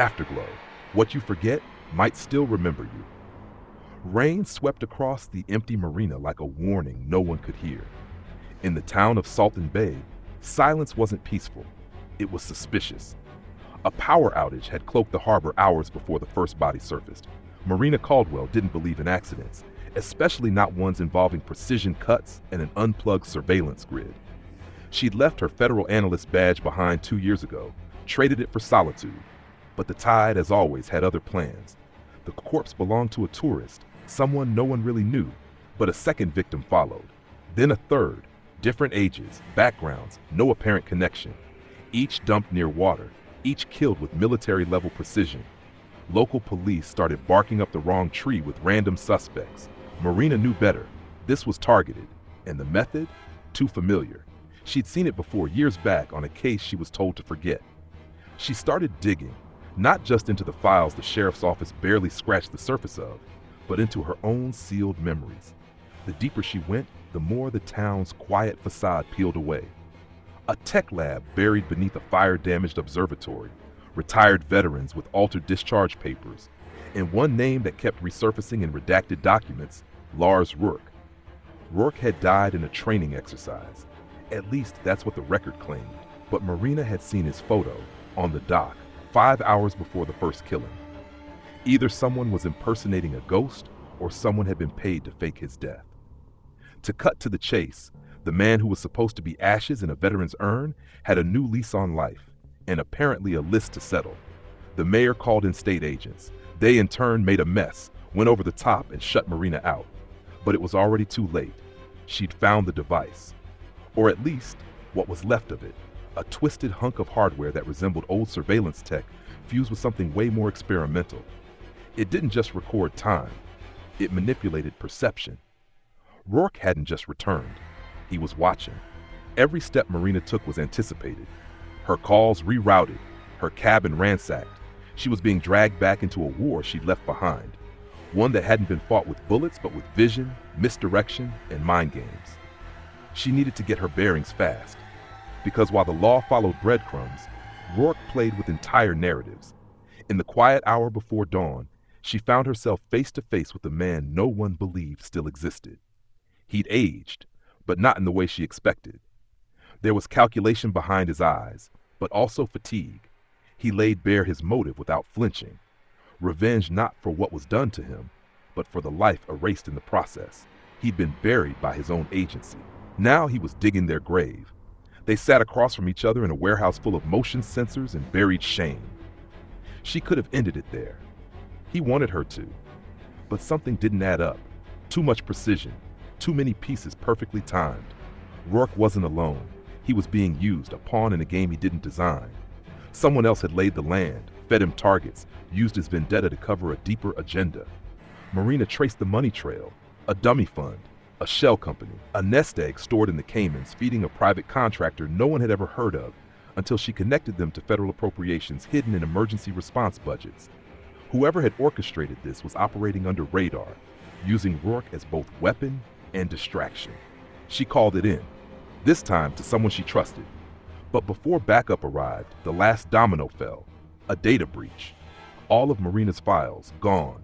Afterglow. What you forget might still remember you. Rain swept across the empty marina like a warning no one could hear. In the town of Salton Bay, silence wasn't peaceful. It was suspicious. A power outage had cloaked the harbor hours before the first body surfaced. Marina Caldwell didn't believe in accidents, especially not ones involving precision cuts and an unplugged surveillance grid. She'd left her federal analyst badge behind 2 years ago, traded it for solitude. But the tide, as always, had other plans. The corpse belonged to a tourist, someone no one really knew, but a second victim followed. Then a third, different ages, backgrounds, no apparent connection. Each dumped near water, each killed with military-level precision. Local police started barking up the wrong tree with random suspects. Marina knew better. This was targeted, and the method? Too familiar. She'd seen it before years back on a case she was told to forget. She started digging, not just into the files the sheriff's office barely scratched the surface of, but into her own sealed memories. The deeper she went, the more the town's quiet facade peeled away. A tech lab buried beneath a fire-damaged observatory, retired veterans with altered discharge papers, and one name that kept resurfacing in redacted documents, Lars Rourke. Rourke had died in a training exercise. At least that's what the record claimed. But Marina had seen his photo on the dock 5 hours before the first killing. Either someone was impersonating a ghost or someone had been paid to fake his death. To cut to the chase, the man who was supposed to be ashes in a veteran's urn had a new lease on life, and apparently a list to settle. The mayor called in state agents. They in turn made a mess, went over the top and shut Marina out. But it was already too late. She'd found the device. Or at least, what was left of it. A twisted hunk of hardware that resembled old surveillance tech fused with something way more experimental. It didn't just record time. It manipulated perception. Rourke hadn't just returned. He was watching. Every step Marina took was anticipated. Her calls rerouted, her cabin ransacked. She was being dragged back into a war she'd left behind. One that hadn't been fought with bullets, but with vision, misdirection, and mind games. She needed to get her bearings fast. Because while the law followed breadcrumbs, Rourke played with entire narratives. In the quiet hour before dawn, she found herself face to face with a man no one believed still existed. He'd aged, but not in the way she expected. There was calculation behind his eyes, but also fatigue. He laid bare his motive without flinching. Revenge not for what was done to him, but for the life erased in the process. He'd been buried by his own agency. Now he was digging their grave. They sat across from each other in a warehouse full of motion sensors and buried shame. She could have ended it there. He wanted her to. But something didn't add up. Too much precision. Too many pieces perfectly timed. Rourke wasn't alone. He was being used, a pawn in a game he didn't design. Someone else had laid the land, fed him targets, used his vendetta to cover a deeper agenda. Marina traced the money trail, a dummy fund, a shell company, a nest egg stored in the Caymans feeding a private contractor no one had ever heard of, until she connected them to federal appropriations hidden in emergency response budgets. Whoever had orchestrated this was operating under radar, using Rourke as both weapon and distraction. She called it in, this time to someone she trusted. But before backup arrived, the last domino fell, a data breach. All of Marina's files gone,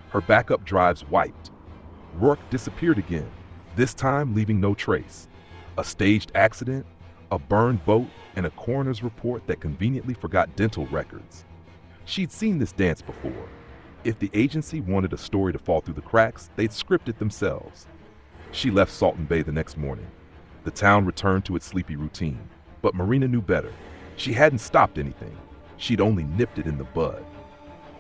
her backup drives wiped. Rourke disappeared again, this time leaving no trace. A staged accident, a burned boat, and a coroner's report that conveniently forgot dental records. She'd seen this dance before. If the agency wanted a story to fall through the cracks, they'd script it themselves. She left Salton Bay the next morning. The town returned to its sleepy routine. But Marina knew better. She hadn't stopped anything. She'd only nipped it in the bud.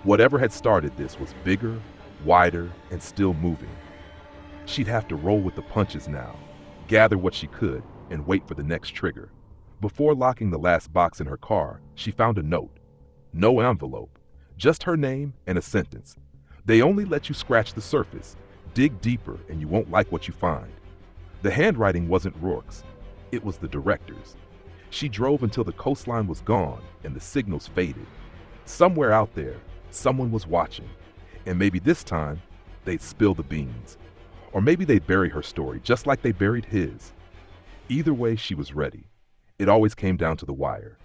Whatever had started this was bigger, wider, and still moving. She'd have to roll with the punches now, gather what she could, and wait for the next trigger. Before locking the last box in her car, she found a note. No envelope, just her name and a sentence. They only let you scratch the surface. Dig deeper and you won't like what you find. The handwriting wasn't Rourke's. It was the director's. She drove until the coastline was gone and the signals faded. Somewhere out there, someone was watching. And maybe this time, they'd spill the beans. Or maybe they'd bury her story just like they buried his. Either way, she was ready. It always came down to the wire.